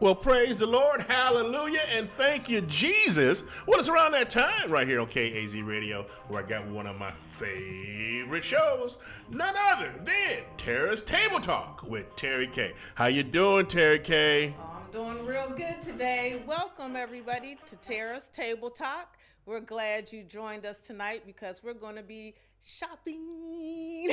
Well, praise the Lord, hallelujah, and thank you, Jesus. Well, it's around that time right here on KAZ Radio where I got one of my favorite shows, none other than Tara's Table Talk with Terrikay. How you doing, Terrikay? I'm doing real good today. Welcome, everybody, to Tara's Table Talk. We're glad you joined us tonight because we're going to be shopping.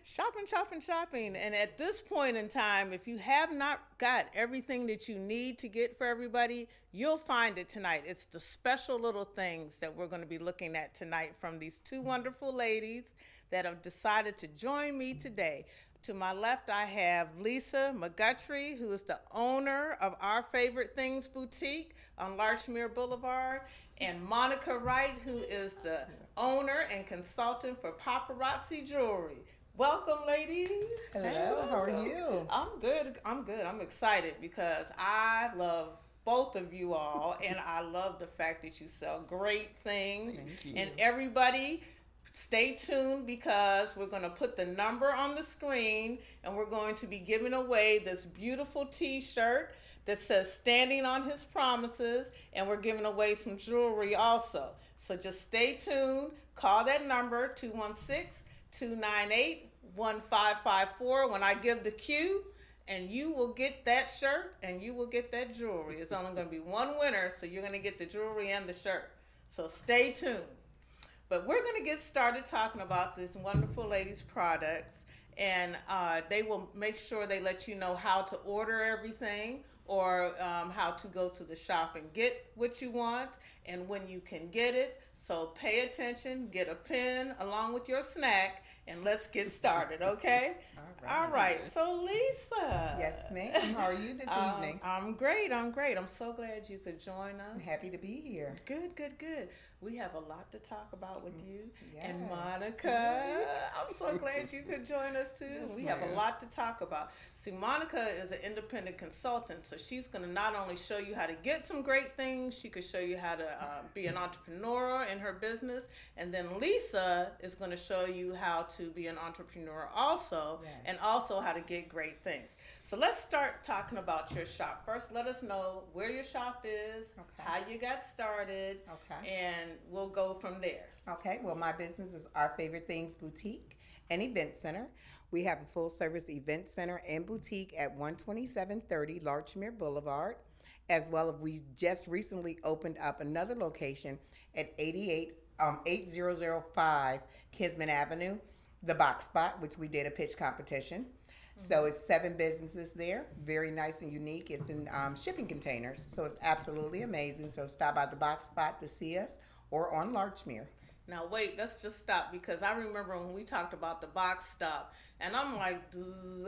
shopping. And at this point in time, if you have not got everything that you need to get for everybody, you'll find it tonight. It's the special little things that we're going to be looking at tonight from these two wonderful ladies that have decided to join me today. To my left, I have Lisa McGutry, who is the owner of Our Favorite Things Boutique on Larchmere Boulevard, and Monica Wright, who is the owner and consultant for Paparazzi Jewelry. Welcome, ladies. Hello, how are you? I'm good. I'm excited because I love both of you all, and I love the fact that you sell great things. Thank you. And everybody, stay tuned because we're going to put the number on the screen and we're going to be giving away this beautiful t-shirt that says Standing on His Promises, and we're giving away some jewelry also. So just stay tuned. Call that number, 216-298-1554 when I give the cue, and you will get that shirt and you will get that jewelry. It's only going to be one winner, so you're going to get the jewelry and the shirt. So stay tuned. But we're going to get started talking about these wonderful ladies' products, and they will make sure they let you know how to order everything or how to go to the shop and get what you want and when you can get it. So pay attention, get a pen along with your snack, and let's get started, okay? All right. So Lisa. Yes, ma'am. How are you this evening? I'm great. I'm so glad you could join us. I'm happy to be here. Good. We have a lot to talk about with you. Yes. And Monica, I'm so glad you could join us too. Yes, We have a ma'am. lot to talk about. See, Monica is an independent consultant, so she's going to not only show you how to get some great things, she could show you how to be an entrepreneur in her business, and then Lisa is going to show you how to be an entrepreneur also, Yes. and also how to get great things. So let's start talking about your shop. First, let us know where your shop is, Okay. how you got started, Okay. and we'll go from there. Okay, well, my business is Our Favorite Things Boutique and Event Center. We have a full-service event center and boutique at 12730 Larchmere Boulevard, as well as we just recently opened up another location at 8005 Kisman Avenue, the Box Spot, which we did a pitch competition. So it's 7 businesses there, very nice and unique. It's in shipping containers, so it's absolutely amazing. So stop by the Box Spot to see us or on Larchmere. Now wait, let's just stop because I remember when we talked about the box stop, and I'm like,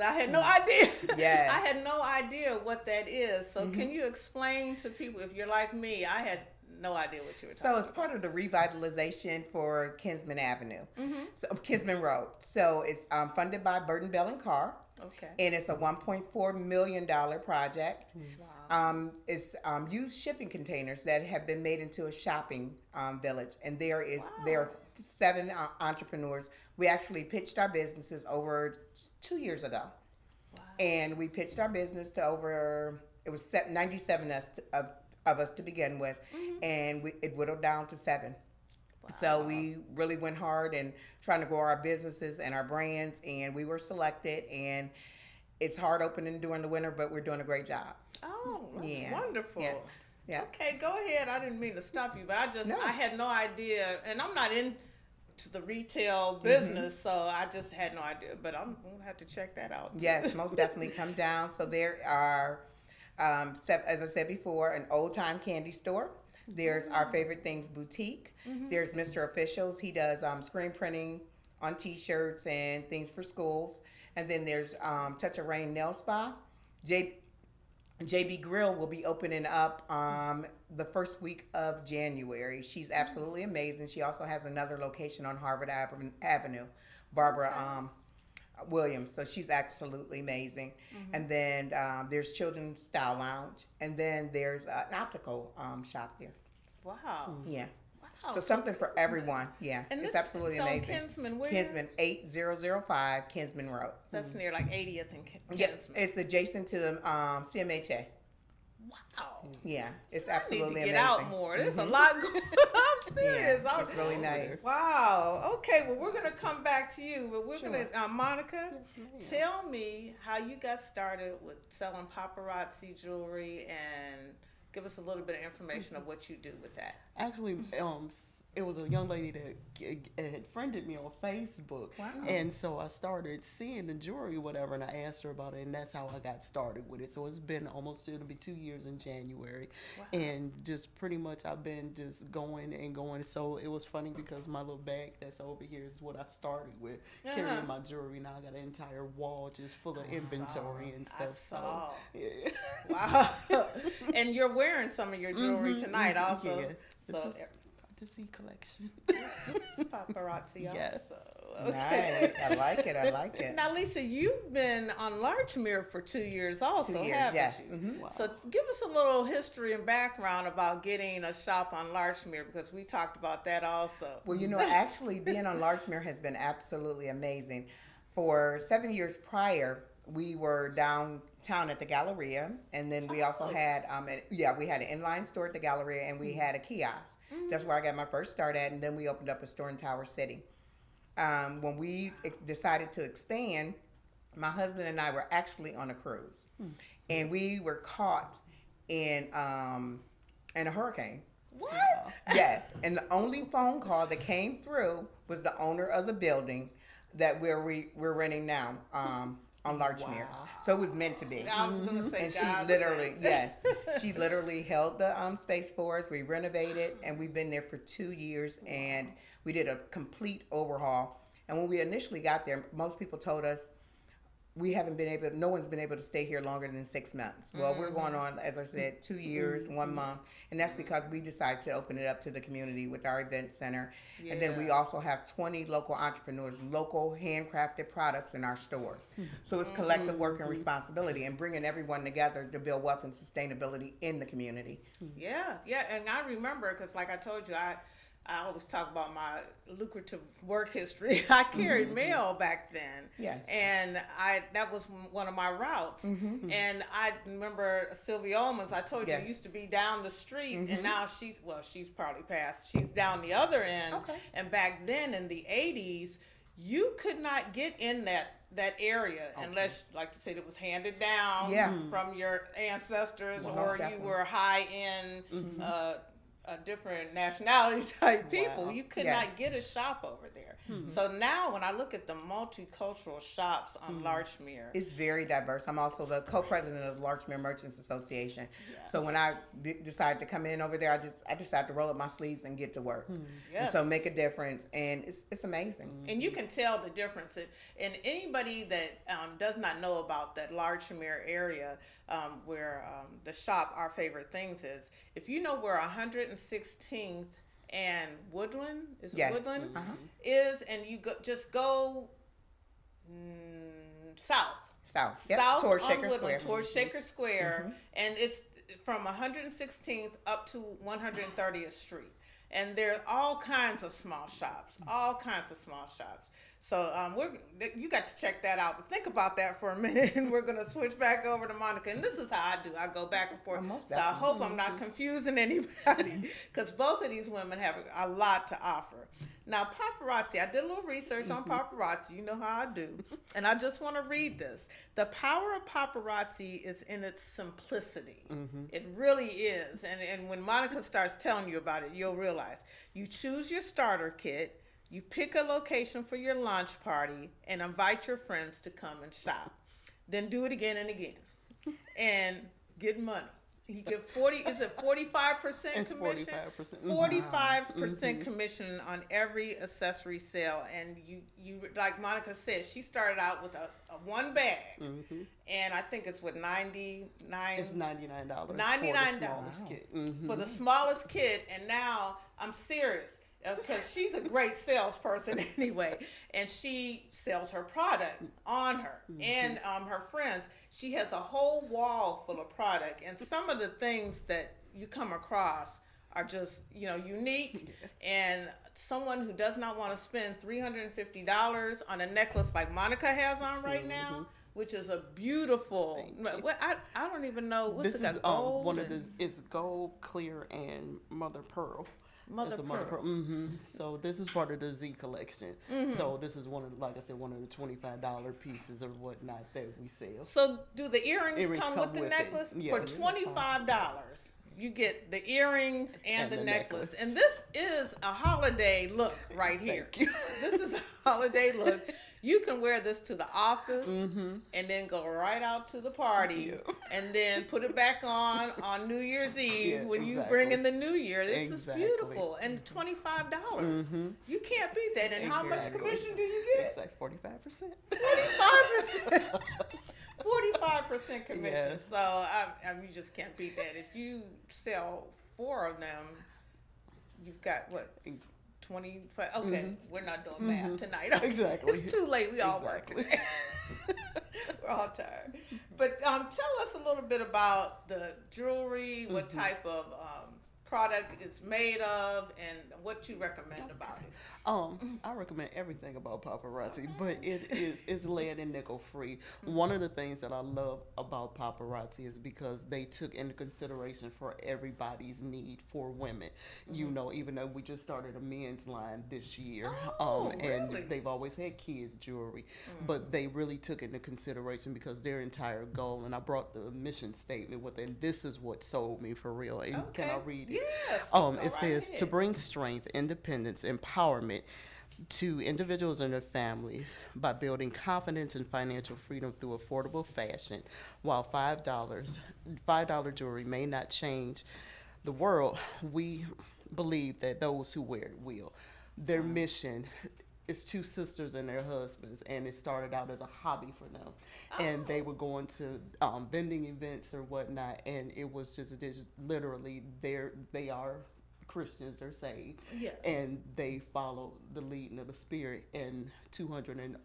I had no idea. Yes. I had no idea what that is. So can you explain to people, if you're like me, I had no idea what you were talking So about. it's part of the revitalization for Kinsman Avenue, so Kinsman Road. So it's funded by Burton Bell and Carr, Okay. and it's a $1.4 million project. Wow. It's used shipping containers that have been made into a shopping village, and there are 7 entrepreneurs. We actually pitched our businesses over 2 years ago, and we pitched our business to over 97 of us to begin with, and it whittled down to 7. So we really went hard in trying to grow our businesses and our brands, and we were selected. And it's hard opening during the winter, but we're doing a great job. Oh, that's Yeah. wonderful. Yeah. Yeah. Okay, go ahead. I didn't mean to stop you, but No. I had no idea, and I'm not into the retail business, so I just had no idea. But I'm gonna have to check that out. too. Yes, most definitely come down. So there are, as I said before, an old time candy store. There's Our Favorite Things Boutique. There's Mr. Officials. He does screen printing on T-shirts and things for schools. And then there's Touch of Rain Nail Spa. JB Grill will be opening up the first week of January. She's absolutely amazing. She also has another location on Harvard Avenue, Barbara Williams. So she's absolutely amazing. And then there's Children's Style Lounge. And then there's an optical shop there. Wow. Yeah. Wow. So something for everyone. Yeah. And it's this- absolutely so amazing. Kinsman, where? Kinsman 8005 Kinsman Road. That's near like 80th and Yeah, Kinsman. it's adjacent to the CMHA. Wow. Yeah, it's I need absolutely to get amazing. out more. There's a lot going on. I'm serious. Yeah, it's really nice. Wow. Okay. Well, we're gonna come back to you, but we're Sure. gonna Monica. Yes, ma'am. Tell me how you got started with selling paparazzi jewelry, and give us a little bit of information of what you do with that. Actually, it was a young lady that had friended me on Facebook. Wow. And so I started seeing the jewelry, whatever, and I asked her about it, and that's how I got started with it. So it's been it'll be 2 years in January. Wow. And just pretty much I've been just going and going. So it was funny because my little bag that's over here is what I started with, carrying my jewelry. Now I got an entire wall just full of inventory and stuff. saw. So, yeah. Wow. And you're wearing some of your jewelry tonight also. Yeah. So This is collection. this is paparazzi Yes. also. Nice. I like it. I like it. Now, Lisa, you've been on Larchmere for 2 years also, 2 years, haven't yes. you? Mhm. Wow. So give us a little history and background about getting a shop on Larchmere, because we talked about that also. Well, actually being on Larchmere has been absolutely amazing. For 7 years prior, we were downtown at the Galleria, and then we also had we had an inline store at the Galleria, and we had a kiosk. That's where I got my first start at, and then we opened up a store in Tower City. When we decided to expand, my husband and I were actually on a cruise, and we were caught in a hurricane. What? Yes, and the only phone call that came through was the owner of the building that we're renting now on Larchmere. Wow. So it was meant to be. I was gonna say, And she God literally, sent. yes, she literally held the space for us. We renovated, and we've been there for 2 years, and we did a complete overhaul. And when we initially got there, most people told us no one's been able to stay here longer than 6 months. Well, we're going on, as I said, 2 years, 1 month, and that's because we decided to open it up to the community with our event center. And then we Yeah. also have 20 local entrepreneurs, local handcrafted products in our stores. So it's collective work and responsibility, and bringing everyone together to build wealth and sustainability in the community. Yeah, and I remember, because like I told you, I always talk about my lucrative work history. I carried mail back then. Yes. And that was one of my routes. And I remember Sylvia Omans, I told you, Yes. used to be down the street, and now she's probably passed. She's down the other end. Okay. And back then in the 80s, you could not get in that area unless, like you said, it was handed down Yeah. from your ancestors, Well, or most you definitely. were high end different nationality type people. Wow. You could Yes. not get a shop over there. So now when I look at the multicultural shops on Larchmere, It's very diverse. I'm also the co-president of the Larchmere Merchants Association. So when I decided to come in over there, I decided to roll up my sleeves and get to work. And Yes. so make a difference, and it's amazing. and you can tell the difference. And anybody that does not know about that Larchmere area, where the shop Our Favorite Things is, if you know where 116th and Woodland is, Yes. Woodland Uh-huh. is, and you go south. South. Yep. South Towards on Shaker Woodland, Square. towards Shaker Square, and it's from 116th up to 130th Street. And there are all kinds of small shops, So you got to check that out. But think about that for a minute, and we're gonna switch back over to Monica. And this is how I do. I go back and forth. Most So I hope I'm not confusing anybody, because both of these women have a lot to offer. Now, paparazzi, I did a little research on paparazzi. You know how I do. And I just want to read this. The power of paparazzi is in its simplicity. It really is. And when Monica starts telling you about it, you'll realize you choose your starter kit, you pick a location for your launch party, and invite your friends to come and shop. Then do it again and again. And get money. You get 45% It's commission? 45%. 45% commission on every accessory sale. And you like Monica said, she started out with a one bag. And I think it's with $99. It's $99. $99 kit. for the smallest kit. And now I'm serious, because she's a great salesperson anyway, and she sells her product on her and her friends. She has a whole wall full of product, and some of the things that you come across are just unique. And someone who does not want to spend $350 on a necklace like Monica has on right now which is a beautiful. I don't even know what's This it is got, gold. one of and- the it's gold, clear, and mother pearl. Mother It's a mother pearl. pearl. So this is part of the Z collection. So this is one of, like I said, one of the $25 pieces or whatnot that we sell. So do the earrings, Earrings come come with the with it. necklace? Yes. For $25, you get the earrings and the necklace. necklace. And this is a holiday look right here. Thank you. This is a holiday look. You can wear this to the office and then go right out to the party and then put it back on New Year's Eve Yeah, when you exactly. bring in the new year. This Exactly. is beautiful. And $25. You can't beat that. And how much Exactly. commission do you get? It's like 45%. 45%. 45% commission. Yes. So I mean, you just can't beat that. If you sell 4 of them, you've got what? 25. Okay, we're not doing math tonight. Exactly. It's too late. We all work Exactly. today. We're all tired. But tell us a little bit about the jewelry, what type of product it's made of, and what you recommend about it. I recommend everything about paparazzi, but it's lead and nickel free. One of the things that I love about paparazzi is because they took into consideration for everybody's need for women. You know, even though we just started a men's line this year, and really? they've always had kids jewelry, but they really took into consideration because their entire goal. And I brought the mission statement with it, and this is what sold me for real. And can I read it? Yes. Go It right says to ahead. bring strength, independence, empowerment to individuals and their families by building confidence and financial freedom through affordable fashion. While $5 jewelry may not change the world, we believe that those who wear it will. Their mission is 2 sisters and their husbands, and it started out as a hobby for them. And they were going to vending events or whatnot, and it was just literally they are Christians, they're saved, Yes. and they follow the leading of the Spirit. And 200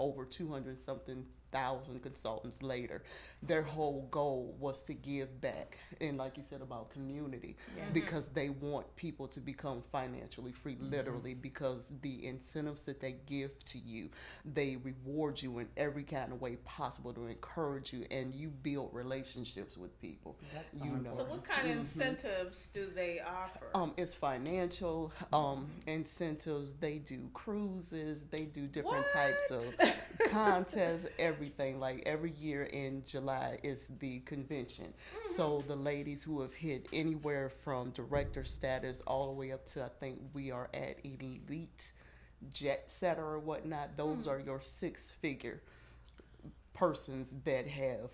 something thousand consultants later, their whole goal was to give back, and like you said about community, because they want people to become financially free, literally, because the incentives that they give to you, they reward you in every kind of way possible to encourage you, and you build relationships with people. That's You know. So what kind of incentives do they offer? It's financial incentives. They do cruises. They do different What? types of contests, everything. Like every year in July is the convention. So the ladies who have hit anywhere from director status all the way up to, I think we are at elite jet setter or whatnot, those are your 6-figure persons that have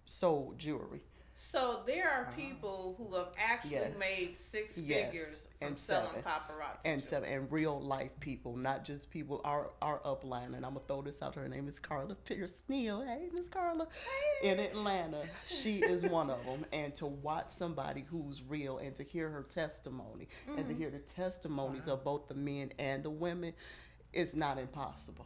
sold jewelry. So there are people who have actually Yes. made 6 Yes. figures from And selling 7. paparazzi. And jewelry. and real life people, not just people. Our upline, and I'm gonna throw this out. Her name is Carla Pierce Neal. Hey, Miss Carla, in Atlanta. She is one of them. And to watch somebody who's real, and to hear her testimony, and to hear the testimonies of both the men and the women, it's not impossible.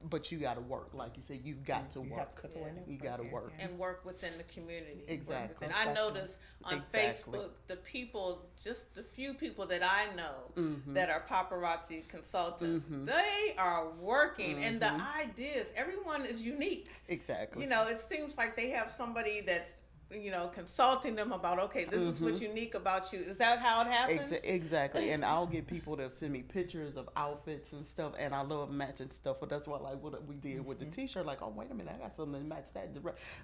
But you got to work, like you said. You've got to You work. have to cut the window. You got to Okay, work. yeah. And work within the community. Work Exactly. within- I notice on Exactly. Facebook, the people, just the few people that I know that are paparazzi consultants, they are working. And the ideas, everyone is unique. Exactly. You know, it seems like they have somebody that's, you know, consulting them about, okay, this is what's unique about you. Is that how it happens? Exactly. And I'll get people to send me pictures of outfits and stuff, and I love matching stuff. But that's why, like, what we did with the T-shirt, like, oh, wait a minute, I got something to match that.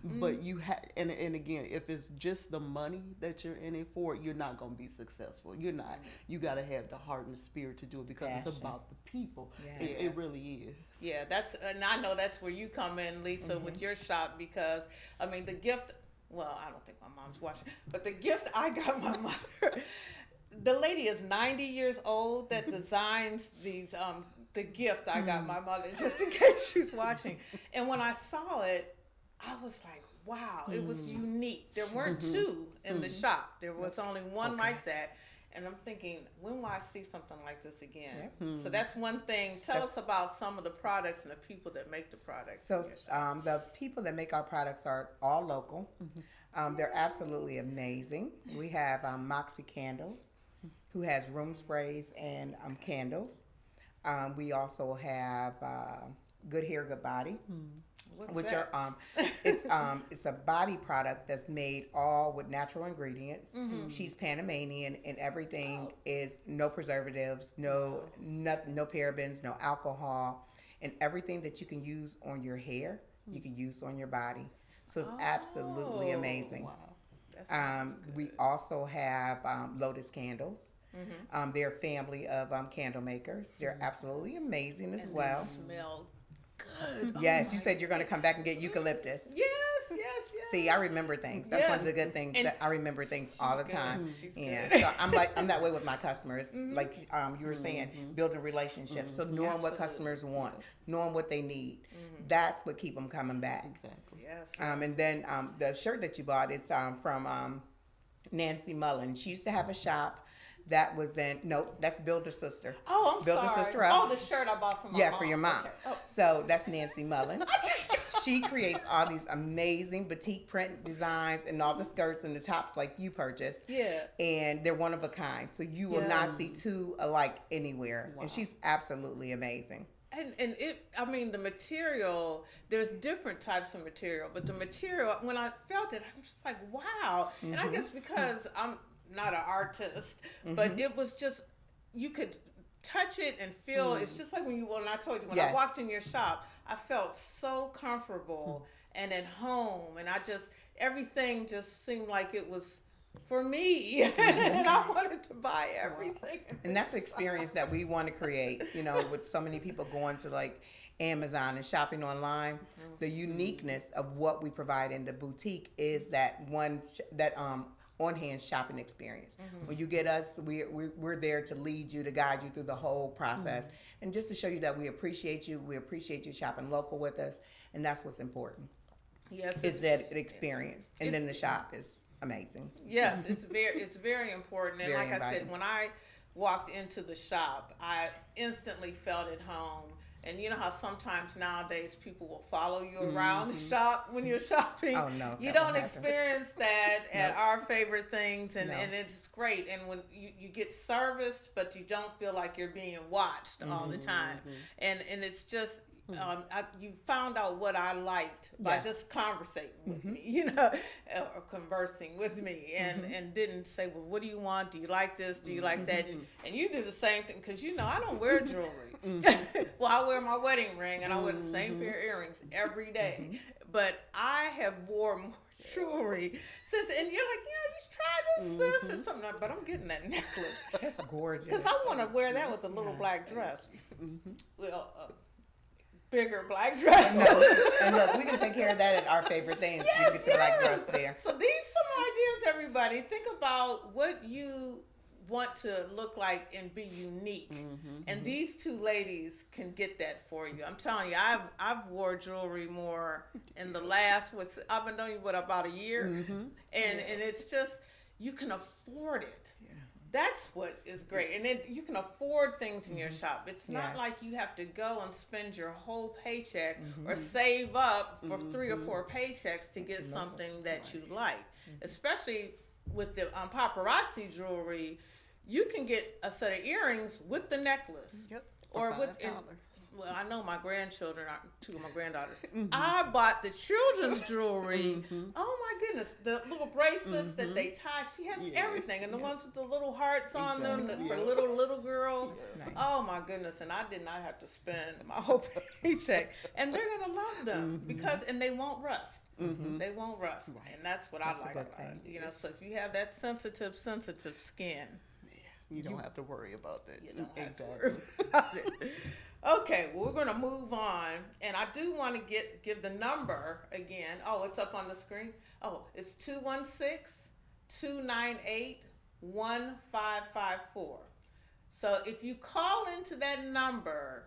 But you have, and again, if it's just the money that you're in it for, you're not going to be successful. You're not. You got to have the heart and the spirit to do it, because it's Passion. about the people. Yes. It really is. Yeah, and I know that's where you come in, Lisa, with your shop, because, I mean, the gift, well, I don't think my mom's watching, but the gift I got my mother, the lady is 90 years old that designs these, the gift I got my mother, just in case she's watching. And when I saw it, I was like, wow, it was unique. There weren't 2 in the shop. There was only one like that. And I'm thinking, when will I see something like this again? So that's one thing. Tell us about some of the products and the people that make the products. So the people that make our products are all local. They're absolutely amazing. We have Moxie Candles, who has room sprays and candles. We also have Good Hair, Good Body. What's which that? are it's a body product that's made all with natural ingredients. She's Panamanian, and everything is no preservatives, no parabens, no alcohol, and everything that you can use on your hair, you can use on your body. So it's absolutely amazing. Wow. That sounds good. We also have Lotus candles. They're a family of candle makers. They're absolutely amazing as And well. they smell good. Yes, you said you're going to come back and get eucalyptus. Yes, yes, yes. See, I remember things. That's one of Yes. the good things, And that I remember things all the good. time. She's Yeah, good. so I'm that way with my customers. Like you were saying, building relationships. So knowing what customers want, knowing what they need, that's what keep them coming back. Exactly. Yes. And then the shirt that you bought is from Nancy Mullen. She used to have a shop that was that's Builder's sister. Oh, I'm Builder's sorry. sister Oh, the shirt I bought from my mom. for your mom. Okay. Oh. So that's Nancy Mullen. She creates all these amazing batik print designs and all the skirts and the tops like you purchased. Yeah. And they're one of a kind. So you will not see two alike anywhere. And she's absolutely amazing. And I mean, the material, there's different types of material, but the material, when I felt it, I'm just like, wow. And I guess because I'm not an artist, but it was just, you could touch it and feel, it's just like when I told you, when I walked in your shop, I felt so comfortable and at home. And everything just seemed like it was for me. And I wanted to buy everything. And that's an experience that we want to create, with so many people going to like Amazon and shopping online. The uniqueness of what we provide in the boutique is that on-hand shopping experience. When you get us, we're there to lead you, to guide you through the whole process, and just to show you that we appreciate you. We appreciate you shopping local with us, and that's what's important. Yes, Is that experience, and then the shop is amazing. Yes, it's very important. And Very like I said, inviting. when I walked into the shop, I instantly felt at home. And you know how sometimes nowadays people will follow you around the shop when you're shopping? Oh, no, You that don't won't happen. experience that at our favorite things, and, No. and it's great. And when you get serviced, but you don't feel like you're being watched all the time. And it's just, you found out what I liked by just conversating with me, or conversing with me, and didn't say, well, what do you want? Do you like this? Do you like that? And you do the same thing, because I don't wear jewelry. Well, I wear my wedding ring, and I wear the same pair of earrings every day. But I have wore more jewelry since, and you're like, you should try this, sis, or something. But I'm getting that necklace That's gorgeous. because I want to wear that with a little black dress. Well, bigger black dress. And look, we can take care of that at our favorite things. You get the black dress there. So these some ideas, everybody. Think about what you want to look like and be unique. And these two ladies can get that for you. I'm telling you, I've wore jewelry more in the last, I've been knowing you about a year. And it's just, you can afford it. That's what is great. And then you can afford things in your shop. It's not like you have to go and spend your whole paycheck or save up for 3 or 4 paychecks to get something that you like. Especially with the paparazzi jewelry, you can get a set of earrings with the necklace. Yep. Or For with, $5. well, I know my grandchildren, 2 of my granddaughters. I bought the children's jewelry. Oh my goodness, the little bracelets that they tie. She has everything, and the ones with the little hearts on them for little girls. nice. Oh my goodness, and I did not have to spend my whole paycheck, and they're gonna love them because they won't rust. They won't rust, and that's what That's a I like good about thing. it. So if you have that sensitive skin. You don't have to worry about that. You don't have to Exactly. worry about it. Okay, well, we're going to move on. And I do want to give the number again. Oh, it's up on the screen. Oh, it's 216-298-1554. So if you call into that number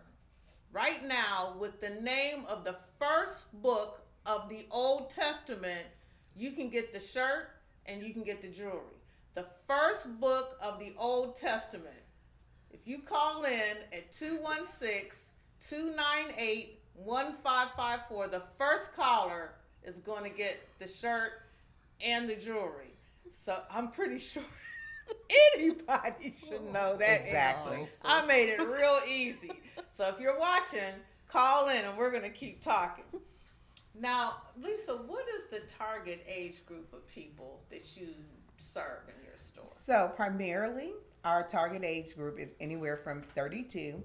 right now with the name of the first book of the Old Testament, you can get the shirt and you can get the jewelry. The first book of the Old Testament. If you call in at 216-298-1554, the first caller is going to get the shirt and the jewelry. So I'm pretty sure anybody should know that Exactly. answer. I made it real easy. So if you're watching, call in and we're going to keep talking. Now, Lisa, what is the target age group of people that you serve in your store? So primarily, our target age group is anywhere from 32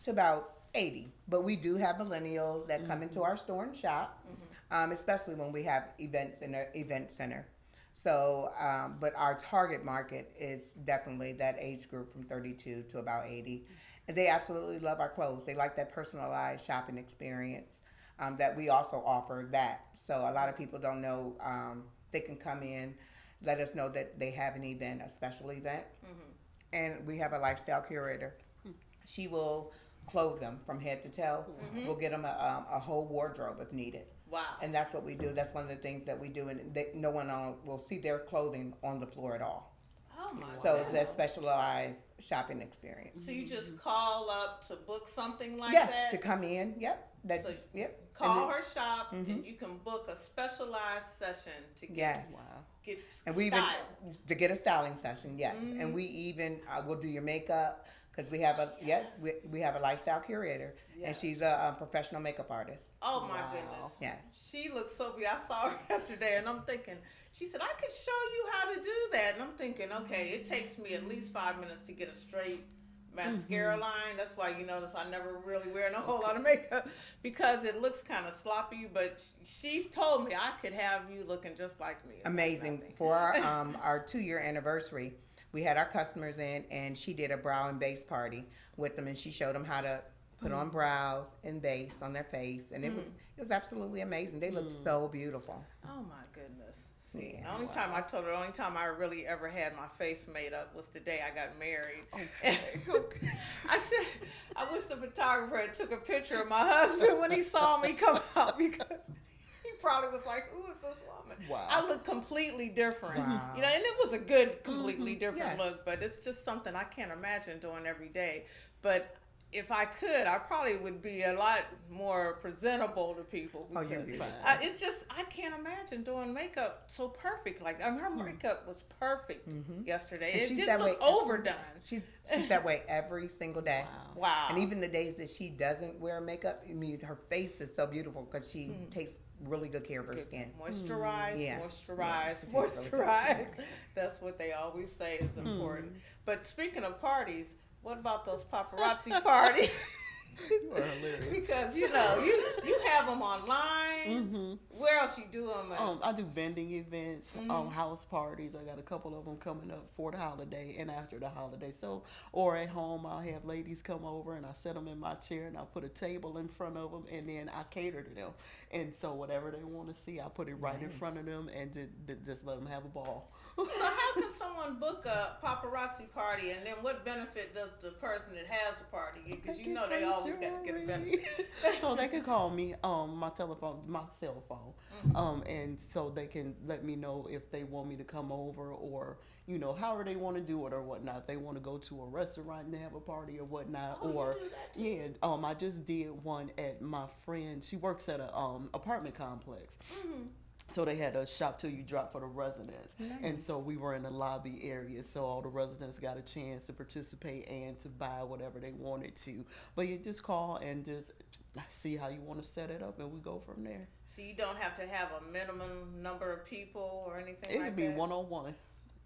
to about 80. But we do have millennials that come into our store and shop, especially when we have events in the event center. So, but our target market is definitely that age group from 32 to about 80. And they absolutely love our clothes. They like that personalized shopping experience that we also offer that. So a lot of people don't know they can come in, let us know that they have an event, a special event. And we have a lifestyle curator. She will clothe them from head to toe. We'll get them a whole wardrobe if needed. Wow. And that's what we do. That's one of the things that we do. And no one will see their clothing on the floor at all. Oh my So it's goodness. that specialized shopping experience. So you just call up to book something like Yes, that? to come in. Yep. So Yep. Call And her shop and you can book a specialized session to get, Yes. get And we style. even to get a styling session, yes. And we even will do your makeup because we have we have a lifestyle curator, and Yes. she's a professional makeup artist. Oh my Wow. goodness. Yes. She looks so beautiful. I saw her yesterday and I'm thinking, she said, I could show you how to do that. And I'm thinking, okay, it takes me at least 5 minutes to get a straight mascara line. That's why you notice I never really wear a whole lot of makeup because it looks kind of sloppy. But she's told me I could have you looking just like me. Amazing. For our 2-year anniversary, we had our customers in, and she did a brow and base party with them, and she showed them how to put on brows and base on their face, and it was absolutely amazing. They looked so beautiful. Oh my goodness. See, Yeah, the only time I told her, the only time I really ever had my face made up was the day I got married. I wish the photographer had took a picture of my husband when he saw me come out because he probably was like, who is this woman? Wow. I look completely different. Wow. You know, and it was a good, completely different Yeah. look, but it's just something I can't imagine doing every day. But if I could, I probably would be a lot more presentable to people. Oh, you'd because be fine. it's just, I can't imagine doing makeup so perfect. Like, I mean, her makeup was perfect yesterday. And It she's didn't that look way- overdone. She's that way every single day. Wow. And even the days that she doesn't wear makeup, I mean, her face is so beautiful because she takes really good care of her skin. Moisturize, Yeah. moisturize, Yeah, she takes really moisturize. That's what they always say is important. But speaking of parties, what about those paparazzi parties? You are hilarious. Because you know you have them online. Where else you do them at? I do vending events, house parties. I got a couple of them coming up for the holiday and after the holiday. So, or at home, I'll have ladies come over and I set them in my chair and I'll put a table in front of them and then I cater to them. And so whatever they want to see, I put it right in front of them and just let them have a ball. So how can someone book a paparazzi party, and then what benefit does the person that has the party get? Because you know they always got to get a benefit. So they can call me my cell phone, and so they can let me know if they want me to come over or however they want to do it or whatnot. If they want to go to a restaurant and have a party or whatnot, Oh, you or do that too? I just did one at my friend. She works at a apartment complex. So they had a shop till you drop for the residents. And so we were in the lobby area, so all the residents got a chance to participate and to buy whatever they wanted to. But you just call and just see how you want to set it up, and we go from there. So you don't have to have a minimum number of people or anything It like could be that? one-on-one.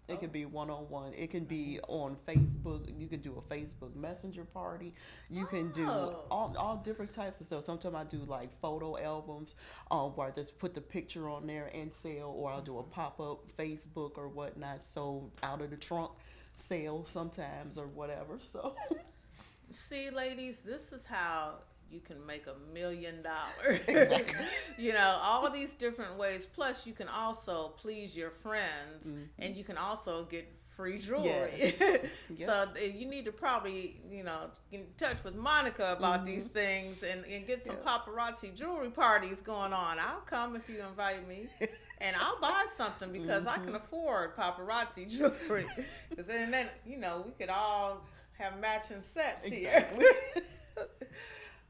It could be one-on-one. It can be on Facebook. You can do a Facebook Messenger party. You can do all different types of stuff. Sometimes I do like photo albums where I just put the picture on there and sell, or I'll do a pop-up Facebook or whatnot. So out of the trunk sale sometimes or whatever. So See, ladies, this is how you can make $1 million. All of these different ways. Plus, you can also please your friends, and you can also get free jewelry. Yes. So you need to probably, get in touch with Monica about these things and get some paparazzi jewelry parties going on. I'll come if you invite me. And I'll buy something because I can afford paparazzi jewelry. Because then, we could all have matching sets here.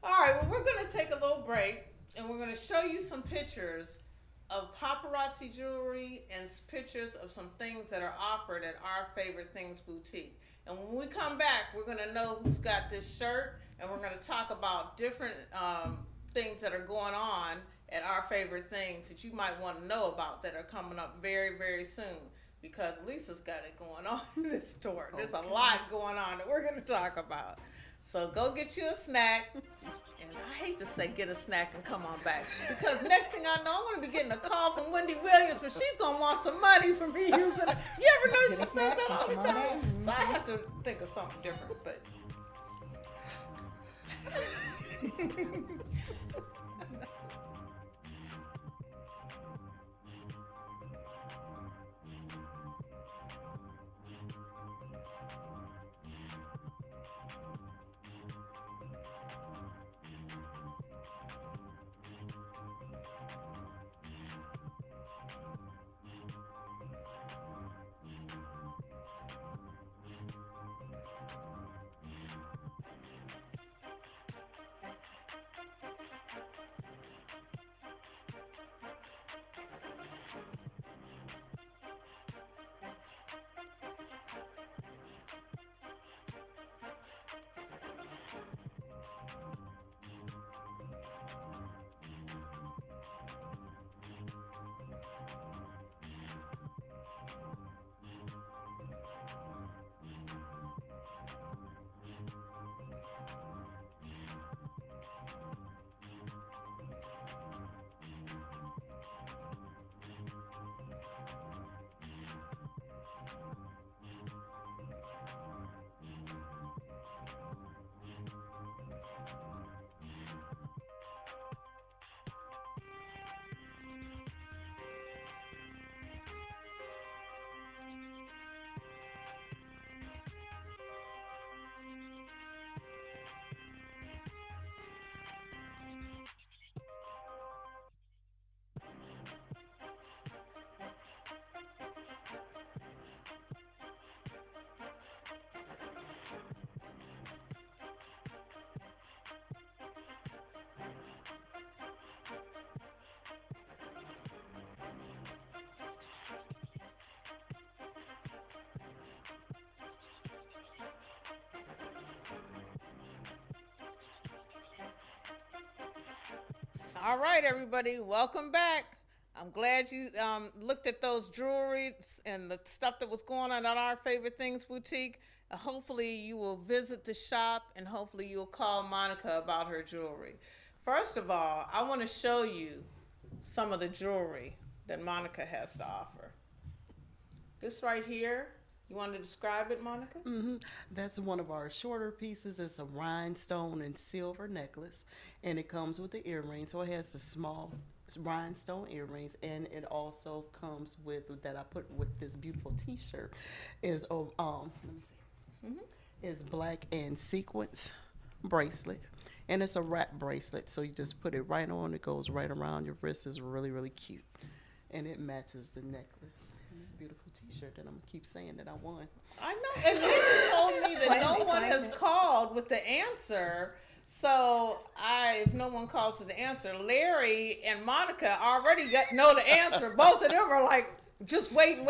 All right, well, we're going to take a little break, and we're going to show you some pictures of paparazzi jewelry and pictures of some things that are offered at Our Favorite Things Boutique. And when we come back, we're going to know who's got this shirt, and we're going to talk about different things that are going on at Our Favorite Things that you might want to know about that are coming up very, very soon. Because Lisa's got it going on in this store. There's a lot going on that we're going to talk about. So go get you a snack. And I hate to say get a snack and come on back. Because next thing I know, I'm going to be getting a call from Wendy Williams, but she's going to want some money for me using it. You ever know she says that all the time? So I have to think of something different. But all right, everybody, welcome back. I'm glad you looked at those jewelries and the stuff that was going on at Our Favorite Things Boutique. Hopefully you will visit the shop and hopefully you'll call Monica about her jewelry. First of all, I want to show you some of the jewelry that Monica has to offer. This right here, you want to describe it, Monica? Mm-hmm. That's one of our shorter pieces. It's a rhinestone and silver necklace, and it comes with the earrings. So it has the small rhinestone earrings, and it also comes with that I put with this beautiful T-shirt. Is let me see. Mm-hmm. Is black and sequins bracelet, and it's a wrap bracelet. So you just put it right on. It goes right around your wrist. It's really, really cute, and it matches the necklace. Beautiful T-shirt that I'm gonna keep saying that I won. I know, and you told me that no one has called with the answer. So if no one calls with the answer, Larry and Monica already know the answer. Both of them are like just waiting.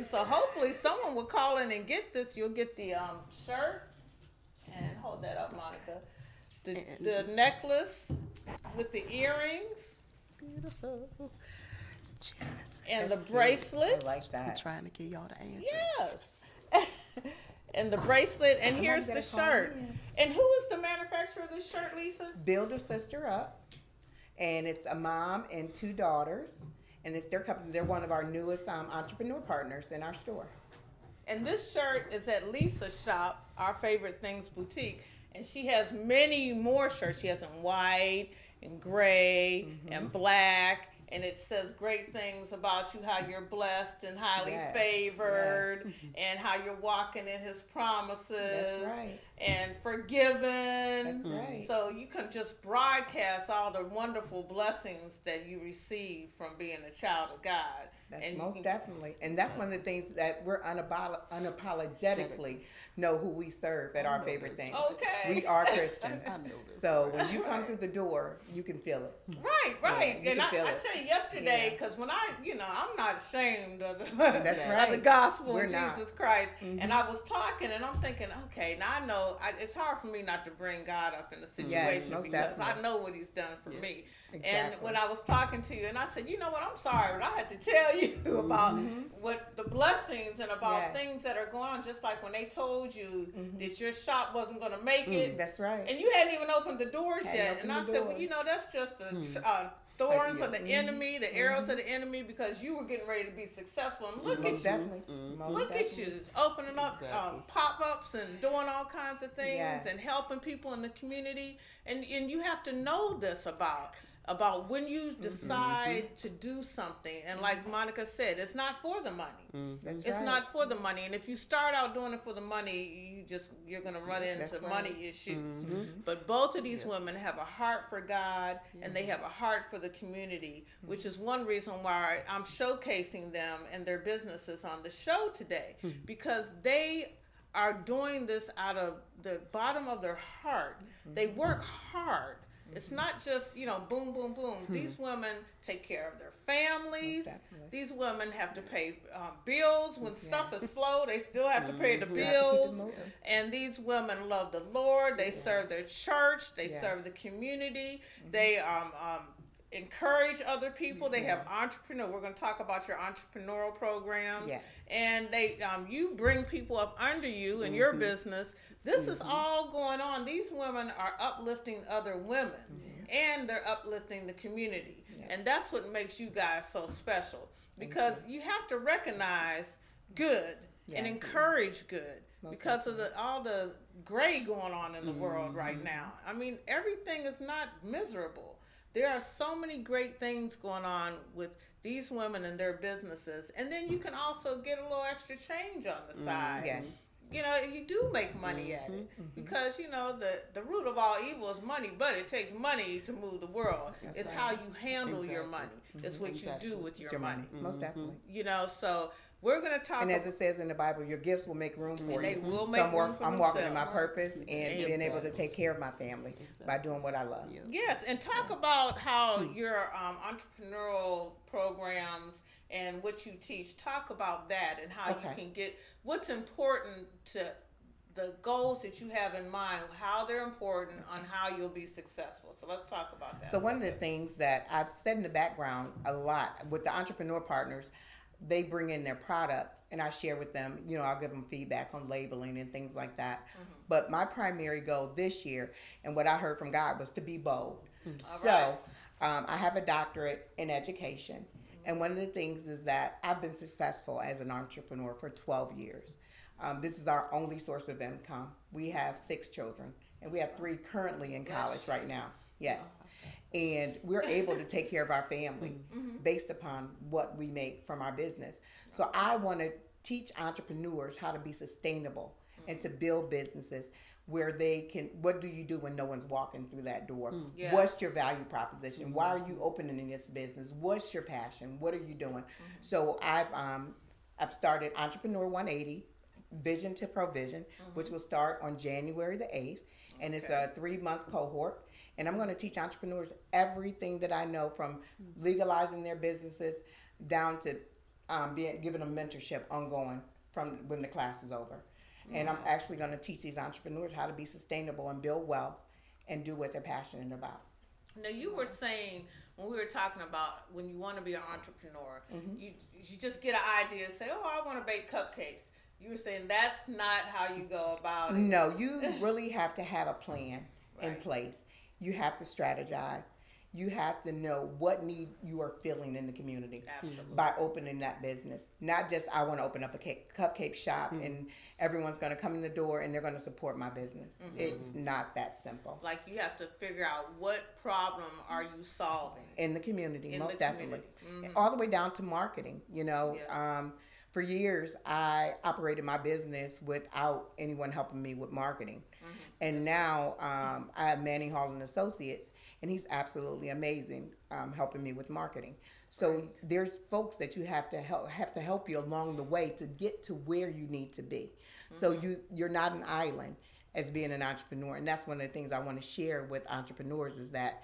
So hopefully someone will call in and get this. You'll get the shirt, and hold that up, Monica. The necklace with the earrings. Beautiful. And the bracelet. I like that. I'm trying to get y'all the answer. Yes. And the bracelet, and here's the shirt. And who is the manufacturer of this shirt, Lisa? Build a Sister Up, and it's a mom and two daughters, and it's their company. They're one of our newest entrepreneur partners in our store. And this shirt is at Lisa's shop, Our Favorite Things Boutique, and she has many more shirts. She has in white and gray and black. And it says great things about you, how you're blessed and highly favored, and how you're walking in his promises, and forgiven. That's right. So you can just broadcast all the wonderful blessings that you receive from being a child of God. That's most definitely. And that's one of the things that we're unapologetically know who we serve at Our Favorite Things. Okay. We are Christian. I know this. So when you come through the door, you can feel it. Right. Yeah, And I feel tell it. say yesterday, Yeah. because when I'm not ashamed of the, That's of right. the gospel We're of not. Jesus Christ. And I was talking, and I'm thinking, okay, now I know it's hard for me not to bring God up in the situation most because I definitely. know what He's done for me. And Exactly. when I was talking to you, and I said, you know what, I'm sorry, but I had to tell you about what the blessings and about Yes. things that are going on. Just like when they told you that your shop wasn't going to make it, That's right. and you hadn't even opened the doors Hadn't yet. opened And I the said, well, doors. you know, that's just the thorns of the enemy, the arrows of the enemy, because you were getting ready to be successful. And look Most at you. definitely. Most Look definitely. at you opening up Exactly. pop-ups and doing all kinds of things Yes. and helping people in the community. And you have to know this about when you decide to do something. And like Monica said, it's not for the money. That's It's right. not for the money. And if you start out doing it for the money, you're going to run That's into right. money issues. But both of these women have a heart for God and they have a heart for the community, which is one reason why I'm showcasing them and their businesses on the show today, because they are doing this out of the bottom of their heart. They work hard. It's not just, boom, boom, boom. These women take care of their families. Most definitely. These women have to pay bills. When stuff is slow, they still have to pay the Keep it bills. moving. And these women love the Lord. They serve their church. They serve the community. They encourage other people. They have entrepreneur. We're going to talk about your entrepreneurial programs. Yes. And they you bring people up under you in your business. This is all going on. These women are uplifting other women and they're uplifting the community. And that's what makes you guys so special, because you have to recognize good and encourage good because of all the gray going on in the world right now. I mean, everything is not miserable. There are so many great things going on with these women and their businesses. And then you can also get a little extra change on the side. Yes. You do make money at it because, the root of all evil is money, but it takes money to move the world. It's right. how you handle your money. It's what you do with your money. Most definitely. So we're going to talk And as it says in the Bible, your gifts will make room for They you. will So make I'm, room for I'm walking in my themselves. purpose and being able to take care of my family by doing what I love. Yes, and talk about how your entrepreneurial programs and what you teach. Talk about that and how you can get what's important to the goals that you have in mind, how they're important on how you'll be successful. So let's talk about that. So one of the things that I've said in the background a lot with the entrepreneur partners, they bring in their products and I share with them, I'll give them feedback on labeling and things like that. But my primary goal this year and what I heard from God was to be bold. So I have a doctorate in education. And one of the things is that I've been successful as an entrepreneur for 12 years. This is our only source of income. We have 6 children and we have 3 currently in college right now. Yes. And we're able to take care of our family based upon what we make from our business. So I want to teach entrepreneurs how to be sustainable and to build businesses where they can, what do you do when no one's walking through that door? Yes. What's your value proposition? Why are you opening this business? What's your passion? What are you doing? So I've started Entrepreneur 180, Vision to Provision, which will start on January the 8th. And it's a 3-month cohort. And I'm going to teach entrepreneurs everything that I know, from legalizing their businesses down to giving them mentorship ongoing from when the class is over. And I'm actually going to teach these entrepreneurs how to be sustainable and build wealth and do what they're passionate about. Now, you were saying when we were talking about when you want to be an entrepreneur, you just get an idea and say, I want to bake cupcakes. You were saying that's not how you go about it. No, you really have to have a plan in Right. place. You have to strategize. You have to know what need you are feeling in the community Absolutely. by opening that business. Not just I want to open up a cupcake shop and everyone's going to come in the door and they're going to support my business. It's not that simple. Like you have to figure out what problem are you solving. In the community, In most the definitely. community. All the way down to marketing. Yes. For years, I operated my business without anyone helping me with marketing. And now I have Manny Hall and Associates, and he's absolutely amazing helping me with marketing. So there's folks that you have to help you along the way to get to where you need to be. So you're not an island as being an entrepreneur, and that's one of the things I want to share with entrepreneurs is that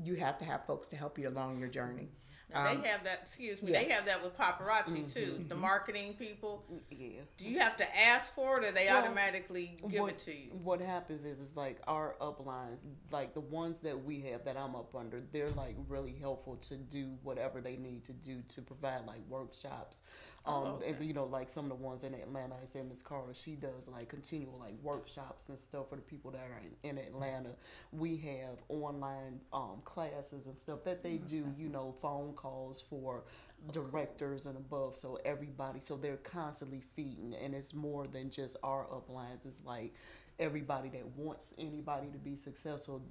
you have to have folks to help you along your journey. Now, they have that. Excuse me. Yeah. They have that with paparazzi too. The marketing people. Yeah. Do you have to ask for it, or they Well, automatically give it to you? What happens is like our uplines, like the ones that we have that I'm up under, they're like really helpful to do whatever they need to do to provide like workshops. Okay. And, you know, like some of the ones in Atlanta, I said Miss Carter, she does like continual like workshops and stuff for the people that are in Atlanta. We have online classes and stuff that they do, you know, phone calls for directors and above, so everybody, so they're constantly feeding, and it's more than just our uplines. It's like everybody that wants anybody to be successful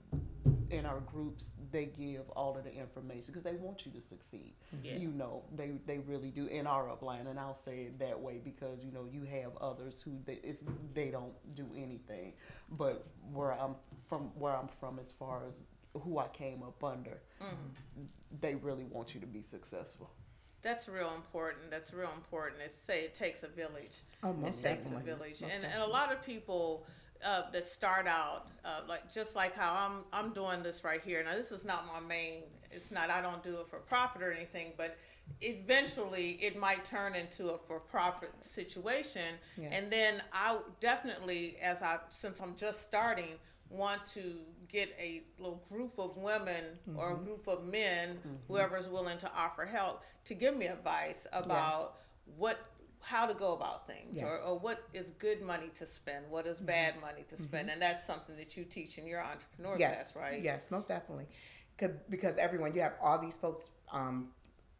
in our groups, they give all of the information because they want you to succeed. Yeah. You know, they really do in our upline, and I'll say it that way because, you know, you have others who they don't do anything. But where I'm from, as far as who I came up under, they really want you to be successful. That's real important. That's real important. They say it takes a village. Oh, most It takes a definitely. village, and a lot of people that start out like just like how I'm doing this right here. Now, this is not my main. It's not. I don't do it for profit or anything, but eventually it might turn into a for-profit situation. Yes. And then I definitely, since I'm just starting, want to get a little group of women or a group of men, whoever's willing to offer help, to give me advice about how to go about things, Yes. or what is good money to spend, what is bad money to spend, and that's something that you teach in your entrepreneur class, right? Yes, most definitely. Because everyone, you have all these folks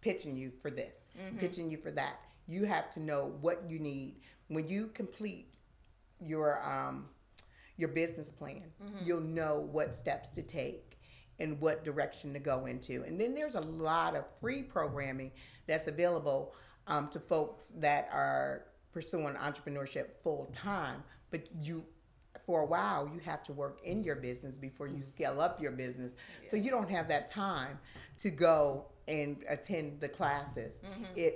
pitching you for this, pitching you for that. You have to know what you need. When you complete your business plan, you'll know what steps to take and what direction to go into. And then there's a lot of free programming that's available to folks that are pursuing entrepreneurship full time. But for a while, you have to work in your business before you scale up your business. So you don't have that time to go and attend the classes,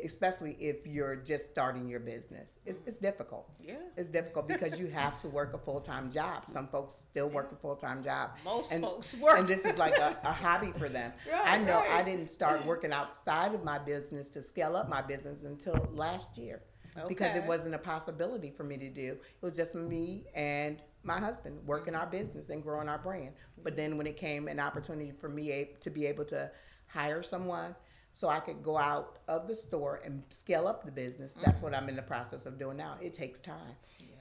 especially if you're just starting your business. It's difficult. Yeah. It's difficult because you have to work a full-time job. Some folks still work a full-time job. Most folks work. And this is like a hobby for them. Right, I know right. I didn't start working outside of my business to scale up my business until last year. Because it Okay. wasn't a possibility for me to do. It was just me and my husband working our business and growing our brand. But then when it came an opportunity for me to be able to hire someone so I could go out of the store and scale up the business, that's what I'm in the process of doing now. It takes time.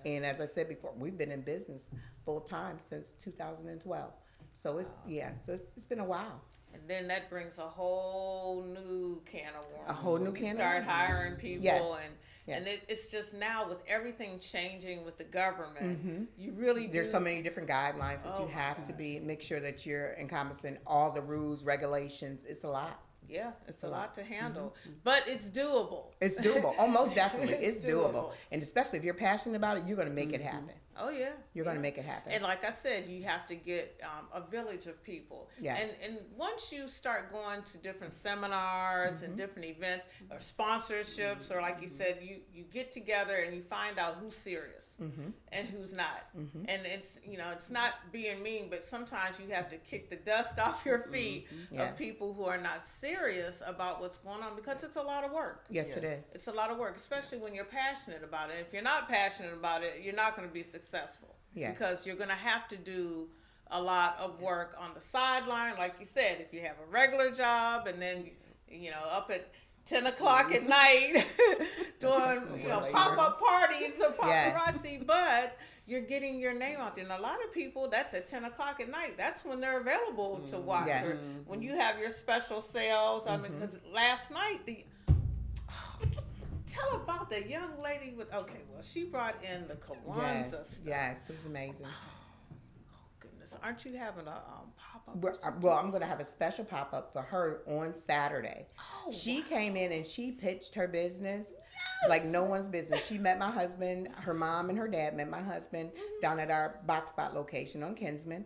And as I said before, we've been in business full time since 2012. So it's been a while. And then that brings a whole new can of worms. A whole new when you can of start worms. hiring people, Yes. and it's just now with everything changing with the government, you really There's so many different guidelines that Oh you my have to make sure that you're encompassing all the rules, regulations. It's a lot. Yeah, it's a lot to handle, but it's doable. It's doable. Oh, most definitely. It's It's doable. doable. And especially if you're passionate about it, you're going to make it happen. Oh yeah, You're going to make it happen. And like I said, you have to get a village of people. Yes. And once you start going to different seminars and different events or sponsorships, or like you said, you get together and you find out who's serious and who's not. And it's not being mean, but sometimes you have to kick the dust off your feet Yes. of people who are not serious about what's going on, because it's a lot of work. Yes, it is. It's a lot of work, especially when you're passionate about it. If you're not passionate about it, you're not going to be successful. Yes. Because you're going to have to do a lot of work on the sideline. Like you said, if you have a regular job and then, up at 10 o'clock at night doing, pop-up parties of paparazzi, but you're getting your name out there. And a lot of people, that's at 10 o'clock at night. That's when they're available to watch. Yeah. Or when you have your special sales. I mean, because last night, tell about the young lady she brought in the Kwanzaa stuff. Yes, it was amazing. Goodness, aren't you having a pop-up? Well, I'm going to have a special pop-up for her on Saturday. Oh, She came in and she pitched her business like no one's business. She met my husband, her mom and her dad met my husband down at our Box Spot location on Kinsman.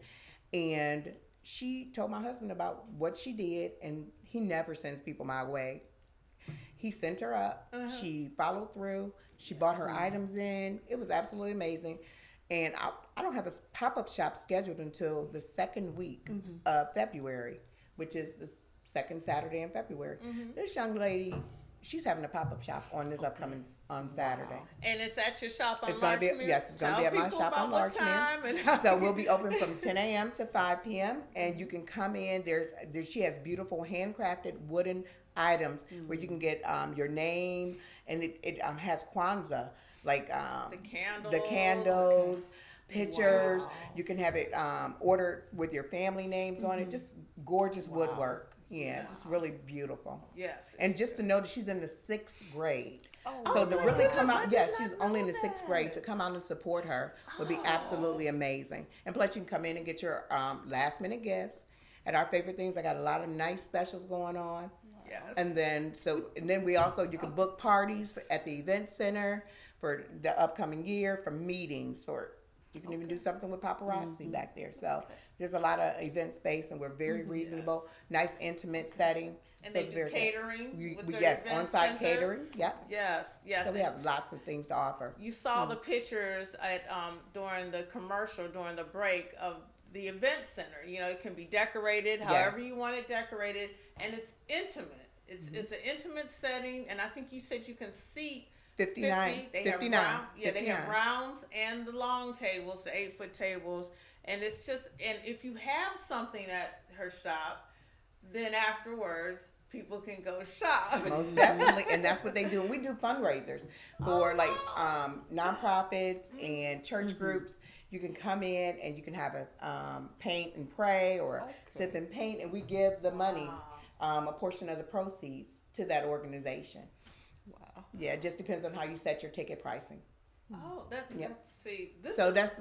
And she told my husband about what she did, and he never sends people my way. He sent her up. She followed through. She bought her items in. It was absolutely amazing. And I don't have a pop-up shop scheduled until the second week of February, which is the second Saturday in February. This young lady, she's having a pop-up shop on this upcoming on Saturday. And it's at your shop on It's going to be, Larchmere? yes, it's going to be at my shop on Larchmere. So we'll be open from 10 a.m. to 5 p.m. and you can come in. She has beautiful handcrafted wooden items where you can get your name, and it has Kwanzaa, like the candles, pictures. You can have it ordered with your family names on it. Just gorgeous woodwork. Yeah, just really beautiful. Yes. And just to know that she's in the 6th grade. Oh, So to my really goodness, come I out, did yes, not she's only in the know 6th grade. that. To come out and support her would be absolutely amazing. And plus, you can come in and get your last minute gifts. At Our Favorite Things, I got a lot of nice specials going on. Yes. And then we also, you can book parties at the event center for the upcoming year, for meetings, you can even do something with paparazzi back there. So there's a lot of event space, and we're very reasonable, nice intimate setting. And So they it's do very good. catering with their Yes, event on-site center? catering. Yep. Yes, yes. So we have lots of things to offer. You saw the pictures at during the commercial, during the break of the event center. You know, it can be decorated however you want it decorated, and it's intimate. It's an intimate setting, and I think you said you can seat 59. 50. They 59. have round, they have 59. rounds and the long tables, the 8-foot tables, and it's just. And if you have something at her shop, then afterwards people can go shop. Most definitely, and that's what they do. And we do fundraisers for nonprofits and church groups. You can come in and you can have a paint and pray or sip and paint, and we give the money, a portion of the proceeds to that organization. Wow. Yeah, it just depends on how you set your ticket pricing. Oh, that's see. This So is, that's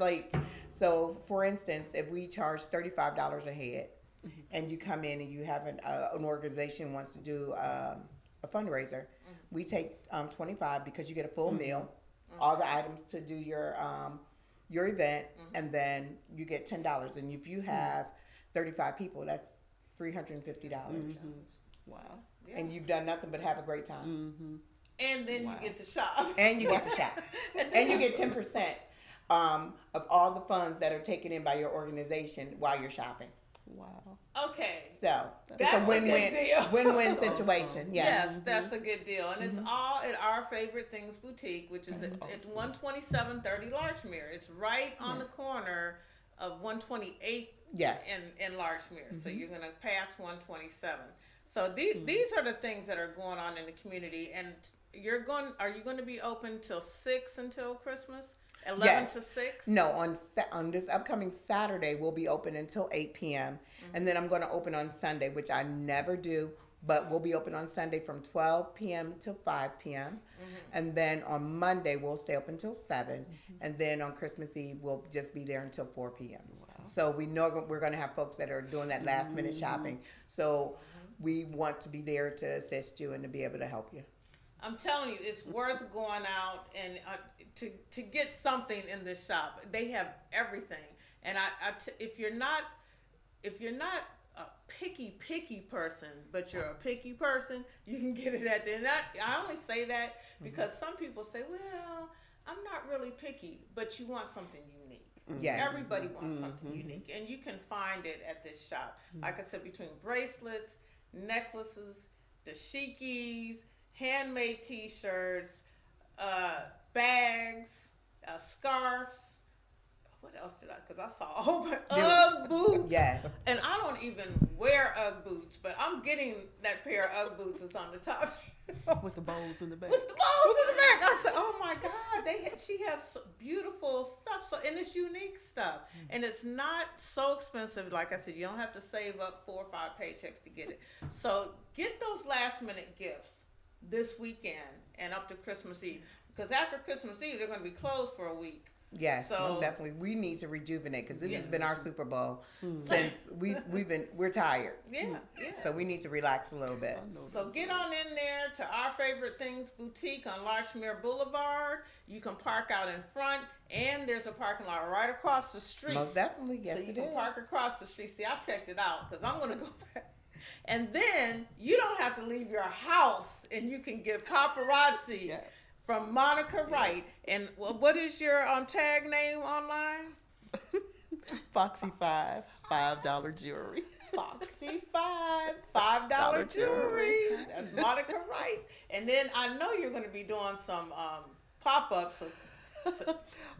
for instance, if we charge $35 a head, and you come in and you have an organization wants to do a fundraiser, we take $25 because you get a full meal, all the items to do your event, and then you get $10. And if you have 35 people, that's $350. Wow. And you've done nothing but have a great time. and then you get to shop. And you get to shop. And you get 10% of all the funds that are taken in by your organization while you're shopping. Wow. Okay. So That's it's a a good deal. win-win situation. Yes, that's a good deal. And it's all at Our Favorite Things Boutique, which is at 12730 Larchmere. It's right on the corner of 128th Yes. in Larchmere. So you're going to pass 127. So these are the things that are going on in the community. And are you going to be open till 6 until Christmas? 11 to 6? No, on this upcoming Saturday, we'll be open until 8 p.m. And then I'm going to open on Sunday, which I never do, but we'll be open on Sunday from 12 p.m. to 5 p.m. And then on Monday, we'll stay open until 7. And then on Christmas Eve, we'll just be there until 4 p.m. Wow. So we know we're going to have folks that are doing that last minute shopping. So we want to be there to assist you and to be able to help you. I'm telling you, it's worth going out and to get something in this shop. They have everything, and if you're not a picky person, but you're a picky person, you can get it at the. And I only say that because some people say, "Well, I'm not really picky," but you want something unique. Yes. Everybody wants something unique, and you can find it at this shop. Like I said, between bracelets, necklaces, dashikis, handmade T-shirts, bags, scarves. What else did I? Because I saw a whole bunch Ugg boots. Yes. And I don't even wear Ugg boots, but I'm getting that pair of Ugg boots that's on the top shelf. With the bows in the back. With the bows in the back. I said, "Oh my God, she has beautiful stuff." So, and it's unique stuff, and it's not so expensive. Like I said, you don't have to save up 4 or 5 paychecks to get it. So, get those last minute gifts this weekend and up to Christmas Eve, because after Christmas Eve they're going to be closed for a week. Yes, So- most definitely. We need to rejuvenate because this has been our Super Bowl since we're tired. Yeah. So we need to relax a little bit. So get on in there to Our Favorite Things Boutique on Larchmere Boulevard. You can park out in front, and there's a parking lot right across the street. Most definitely, yes, So you it can is. park across the street. See, I checked it out because I'm going to go back. And then you don't have to leave your house, and you can get paparazzi from Monica Wright. And what is your tag name online? Foxy 5, $5 jewelry. Foxy $5 jewelry. That's Monica Wright. And then I know you're going to be doing some pop-ups.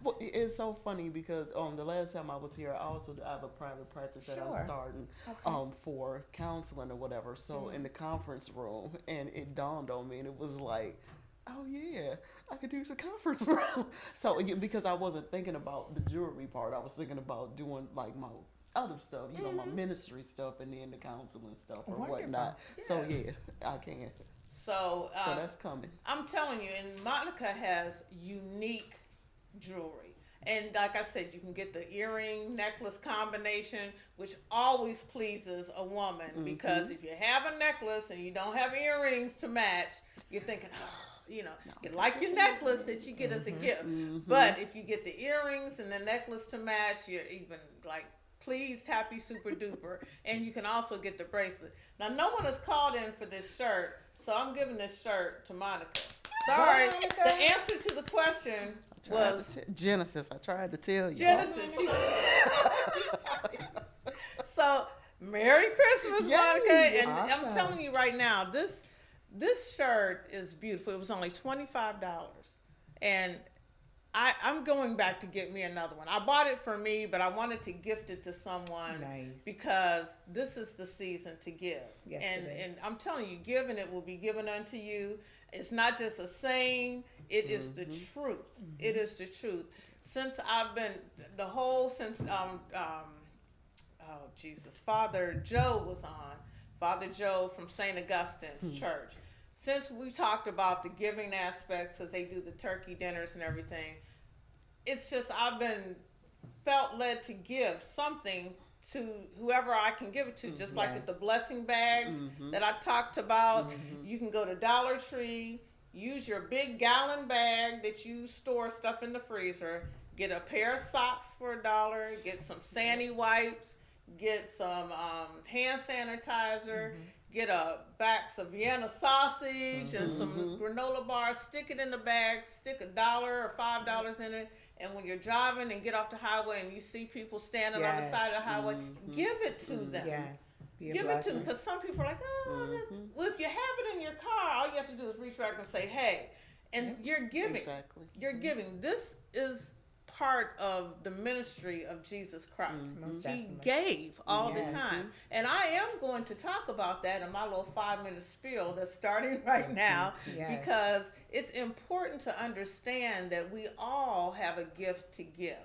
Well, it's so funny because the last time I was here, I also have a private practice that I'm Sure. starting Okay. for counseling or whatever. So in the conference room, and it dawned on me, and it was like, oh yeah, I could use the conference room. So because I wasn't thinking about the jewelry part, I was thinking about doing like my other stuff, you know, my ministry stuff, and then the counseling stuff or Wonderful. whatnot. So Yes. yeah, I can. So, So that's coming. I'm telling you, and Monica has unique jewelry. And like I said, you can get the earring necklace combination, which always pleases a woman because if you have a necklace and you don't have earrings to match, you're thinking, oh, you know, you like your necklace that you get as a gift. But if you get the earrings and the necklace to match, you're even like pleased, happy, super duper. And you can also get the bracelet. Now, no one has called in for this shirt, so I'm giving this shirt to Monica. Sorry, Monica. the answer to the question was Genesis. I tried to tell you. Genesis. So, Merry Christmas, Yay. Monica. And I'm Awesome. telling you right now, this shirt is beautiful. It was only $25. And I'm going back to get me another one. I bought it for me, but I wanted to gift it to someone Nice. because this is the season to give. Yes, and it is. and I'm telling you, give and it will be given unto you. It's not just a saying, it is the truth. It is the truth. Since I've been Father Joe was on, Father Joe from St. Augustine's Church. Since we talked about the giving aspects, because they do the turkey dinners and everything, it's just I've been felt led to give something to whoever I can give it to, just like with the blessing bags that I talked about. You can go to Dollar Tree, use your big gallon bag that you store stuff in the freezer, get a pair of socks for $1, get some Sandy wipes, get some hand sanitizer, get a box of Vienna sausage and some granola bars, stick it in the bag, stick $1 or $5 in it, and when you're driving and get off the highway and you see people standing on the Yes. side of the highway, give it to them. Yes. Be a Give it to blessing. them, because some people are like, oh, well, if you have it in your car, all you have to do is reach back and say, hey, and you're giving. Exactly. You're giving. This is part of the ministry of Jesus Christ. Most He definitely. gave all Yes. the time. And I am going to talk about that in my little 5-minute spiel that's starting right now, Yes. because it's important to understand that we all have a gift to give.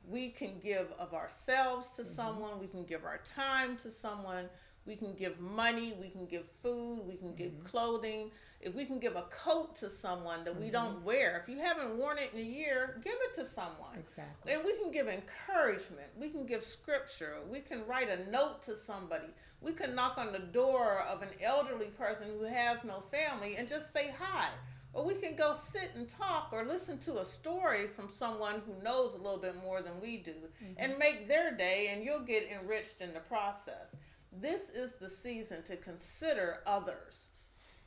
We can give of ourselves to someone, we can give our time to someone, we can give money, we can give food, we can give clothing. If we can give a coat to someone that we don't wear, if you haven't worn it in a year, give it to someone. Exactly. And we can give encouragement, we can give scripture, we can write a note to somebody, we can knock on the door of an elderly person who has no family and just say hi. Or we can go sit and talk or listen to a story from someone who knows a little bit more than we do and make their day, and you'll get enriched in the process. This is the season to consider others.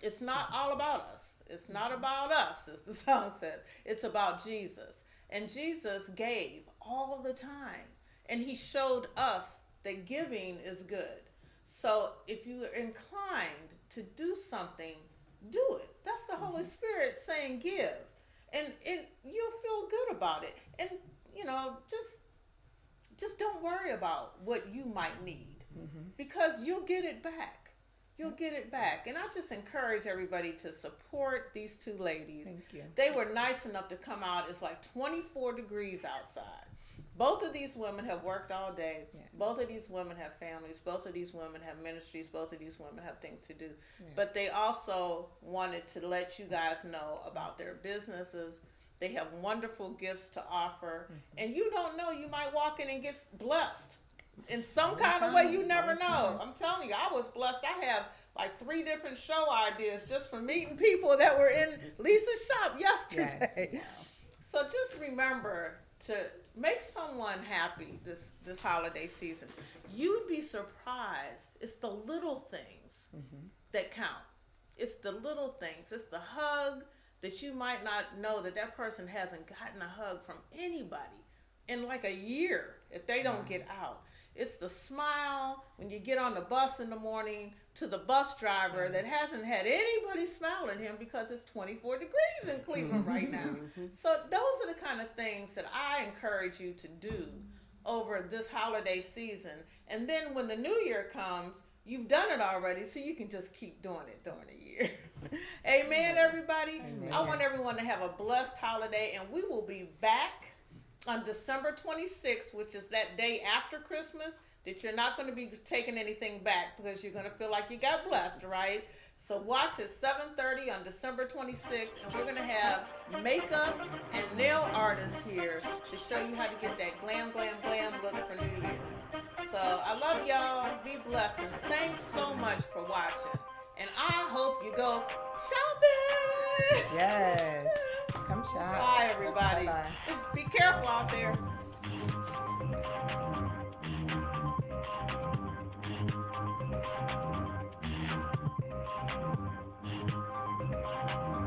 It's not all about us. It's not about us, as the song says. It's about Jesus. And Jesus gave all the time. And he showed us that giving is good. So if you are inclined to do something, do it. That's the Holy Spirit saying give. And you'll feel good about it. And, just don't worry about what you might need, because you'll get it back. You'll get it back. And I just encourage everybody to support these two ladies. Thank you. They were nice enough to come out. It's like 24 degrees outside. Both of these women have worked all day. Yeah. Both of these women have families. Both of these women have ministries. Both of these women have things to do. But they also wanted to let you guys know about their businesses. They have wonderful gifts to offer. And you don't know, you might walk in and get blessed in some kind of way. You never know. I'm telling you, I was blessed. I have like 3 different show ideas just from meeting people that were in Lisa's shop yesterday. Yes. So just remember to make someone happy this holiday season. You'd be surprised. It's the little things that count. It's the little things. It's the hug that you might not know that person hasn't gotten a hug from anybody in like a year if they don't get out. It's the smile when you get on the bus in the morning to the bus driver that hasn't had anybody smile at him because it's 24 degrees in Cleveland right now. So those are the kind of things that I encourage you to do over this holiday season. And then when the new year comes, you've done it already, so you can just keep doing it during the year. Amen, everybody. Amen. I want everyone to have a blessed holiday, and we will be back on December 26th, which is that day after Christmas, that you're not going to be taking anything back because you're going to feel like you got blessed, right? So watch at 7:30 on December 26th, and we're going to have makeup and nail artists here to show you how to get that glam, glam, glam look for New Year's. So I love y'all. Be blessed, and thanks so much for watching. And I hope you go shopping. Yes. Come shop. Bye, everybody. Bye-bye. Be careful out there.